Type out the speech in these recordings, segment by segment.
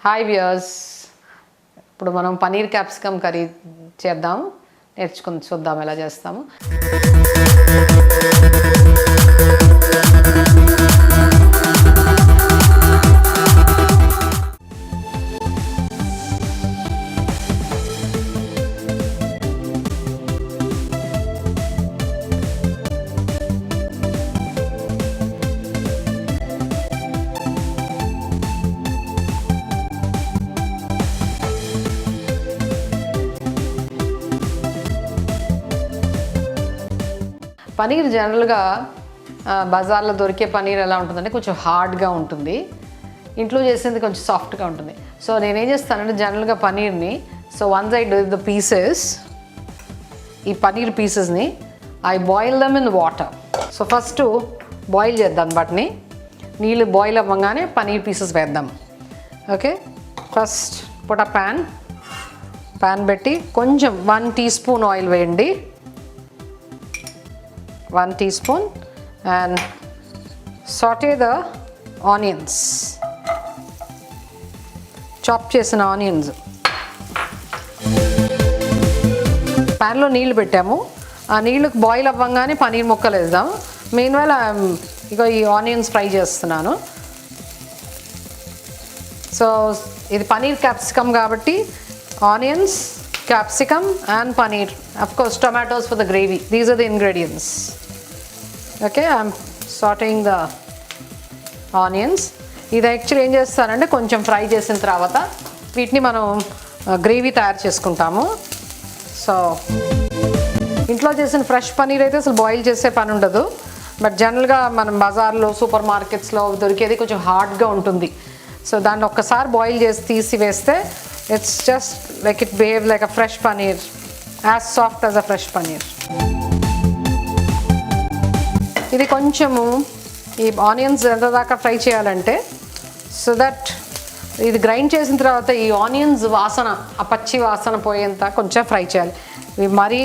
Hi viewers, ఇప్పుడు మనం paneer capsicum curry చేద్దాం. నేర్చుకుని చూద్దాం ఎలా చేస్తాము. పనీర్ జనరల్గా బజార్లో దొరికే పనీర్ ఎలా ఉంటుందంటే కొంచెం హార్డ్గా ఉంటుంది, ఇంట్లో చేసింది కొంచెం సాఫ్ట్గా ఉంటుంది. సో నేనేం చేస్తానంటే జనరల్గా పనీర్ని once I do the pieces, ఈ పనీర్ పీసెస్ని I boil them in water. So first boil చేద్దాం వాటిని, నీళ్ళు బాయిల్ అవ్వగానే పనీర్ పీసెస్ వేద్దాం. Okay, first put a pan పెట్టి కొంచెం 1 టీ స్పూన్ ఆయిల్ వేయండి. 1 teaspoon and saute the onions, chop చేసిన ఆనియన్స్. ప్యాన్లో నీళ్ళు పెట్టాము, ఆ నీళ్ళకి బాయిల్ అవ్వగానే పనీర్ ముక్కలు వేద్దాం. మీన్వైల్ ఇక ఈ ఆనియన్స్ ఫ్రై చేస్తున్నాను. సో ఇది పనీర్ క్యాప్సికమ్ కాబట్టి onions, capsicum and paneer, of course tomatoes for the gravy. These are the ingredients. Okay, I'm sauteing the onions. ఇది యాక్చువల్లీ ఏం చేస్తానంటే కొంచెం ఫ్రై చేసిన తర్వాత వీటిని మనం గ్రేవీ తయారు చేసుకుంటాము. సో ఇంట్లో చేసిన ఫ్రెష్ పనీర్ అయితే అసలు బాయిల్ చేసే పని ఉండదు, బట్ జనరల్గా మనం బజార్లో సూపర్ మార్కెట్స్లో దొరికేది కొంచెం హార్డ్గా ఉంటుంది. సో దాన్ని ఒక్కసారి బాయిల్ చేసి తీసి వేస్తే it's just like it behaves like a fresh paneer, as soft as a fresh paneer. ఇది కొంచెము ఈ ఆనియన్స్ ఎంత దాకా ఫ్రై చేయాలంటే సో దట్ ఇది గ్రైండ్ చేసిన తర్వాత ఈ ఆనియన్స్ వాసన, ఆ పచ్చి వాసన పోయేంత కొంచెం ఫ్రై చేయాలి. ఇవి మరీ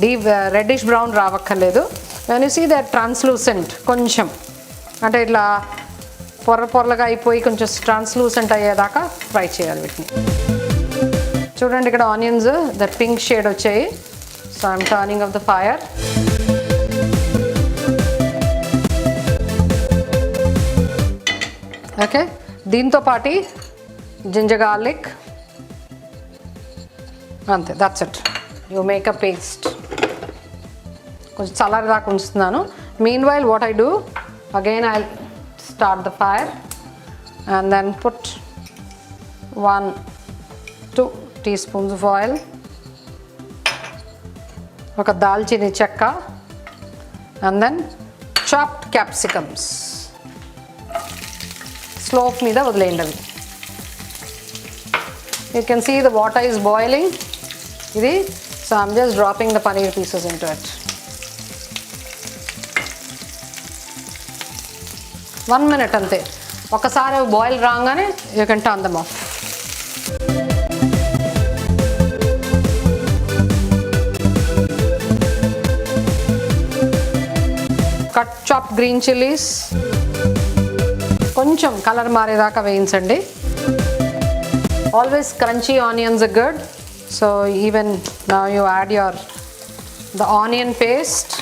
డీప్ రెడ్డిష్ బ్రౌన్ రావక్కర్లేదు. when you see that translucent, కొంచెం అంటే ఇట్లా పొరగా అయిపోయి కొంచెం ట్రాన్స్లూసెంట్ అయ్యేదాకా ఫ్రై చేయాలి వీటిని. చూడండి ఇక్కడ ఆనియన్స్ దట్ పింక్ షేడ్ వచ్చాయి. So I'm turning off the fire. Okay, దీంతో పాటు జింజర్ గార్లిక్, అంతే, that's it. You make a paste. కొంచెం చల్లారి దాకా ఉంచుతున్నాను. Meanwhile what I do again, I start the fire and then put 1-2 teaspoons of oil, ఒక దాల్చిని చెక్క, and then chopped capsicums. Slow మీద వదిలేయండి అవి. You can see the water is boiling. ఇది, so I'm just dropping the paneer pieces into it. 1 minute అంతే. ఒకసారి boil రాగానే you can turn them off. Cut chop green chillies కొంచెం colour మారేదాకా వేయించండి. Always crunchy onions are good. So even now you add the onion paste.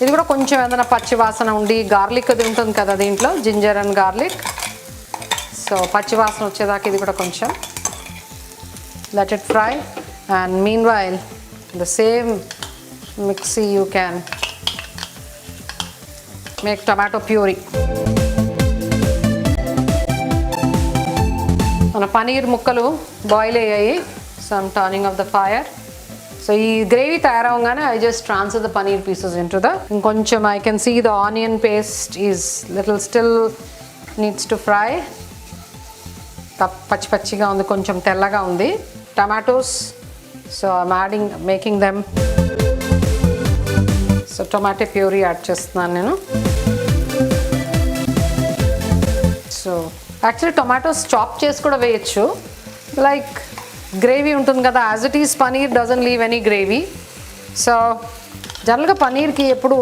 ఇది కూడా కొంచెం ఏదైనా పచ్చి వాసన ఉండి, గార్లిక్ అది ఉంటుంది కదా దీంట్లో, జింజర్ అండ్ గార్లిక్. సో పచ్చి వాసన వచ్చేదాకా ఇది కూడా కొంచెం let it fry. And meanwhile the same mixie you can make tomato puree. మన పనీర్ ముక్కలు బాయిల్ అయ్యాయి. So I'm turning off the fire. So ఈ గ్రేవీ తయారవగానే I just transfer the paneer pieces into the. ఇంకొంచెం I can see the onion paste is little still needs to fry. పచ్చి పచ్చిగా ఉంది, కొంచెం తెల్లగా ఉంది. Tomatoes, so I'm making them. So tomato puree add చేస్తున్నాను నేను. సో యాక్చువల్లీ టొమాటోస్ చాప్ చేసి కూడా వేయచ్చు, లైక్ గ్రేవీ ఉంటుంది కదా, as it is paneer doesn't leave any gravy. So జనరల్గా పనీర్కి ఎప్పుడు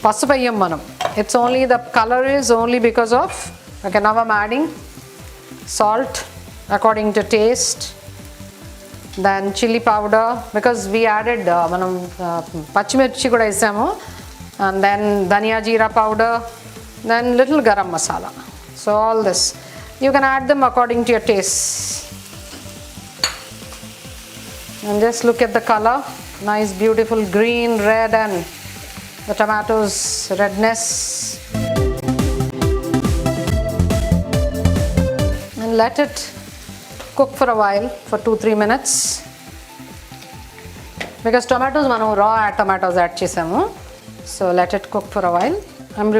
పసుపు వేయం మనం, It's only the color is only because of, okay, now I'm adding salt according to taste. Then chili powder, because we added manam pachimirchi kuda isamu, and then dhania jeera powder, then little garam masala. So all this you can add them according to your taste. And just look at the color, nice beautiful green, red, and the tomatoes redness. And let it cook for a while, for 2-3 minutes, because tomatoes manu raw tomatoes add chesamu. So let it cook for a while. I'm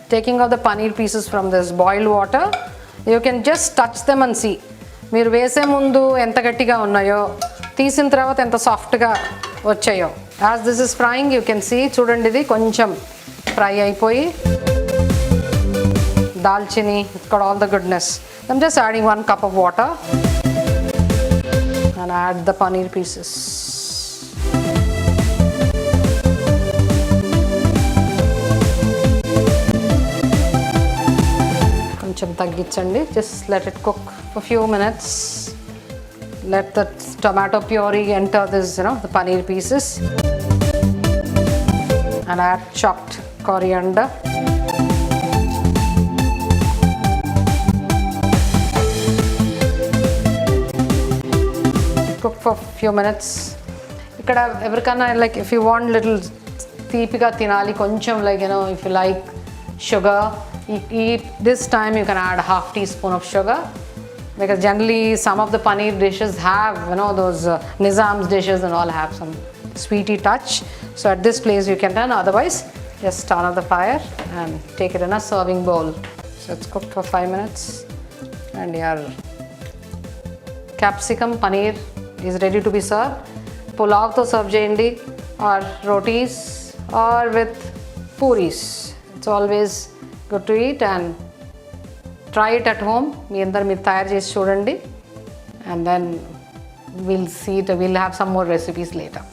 taking out the paneer pieces from this boiled water. You can just touch them and see. మీరు వేసే ముందు ఎంత గట్టిగా ఉన్నాయో, తీసిన తర్వాత ఎంత సాఫ్ట్గా వచ్చాయో. As this is frying you can see, చూడండి ఇది కొంచెం ఫ్రై అయిపోయి దాల్చిని, it's got all the goodness. I'm just adding 1 cup of water and add the paneer pieces. కొంచెం తగ్గించండి. Just let it cook for a few minutes. Let the tomato puree enter this, the paneer pieces, and add chopped coriander. Cook for a few minutes. Ikkada everkana, like if you want little teepiga tinali koncham, like if you like sugar, this time you can add a half teaspoon of sugar, because generally some of the paneer dishes have those Nizam's dishes and all have some sweety touch. So at this place you can turn, otherwise just turn off the fire and take it in a serving bowl. So it's cooked for 5 minutes and your capsicum paneer is ready to be served. Pulao to serve cheyandi, or rotis, or with puris. It's always good to eat, and try it at home. మీ అందరు మీరు తయారు చేసి చూడండి, and then we'll have some more recipes later.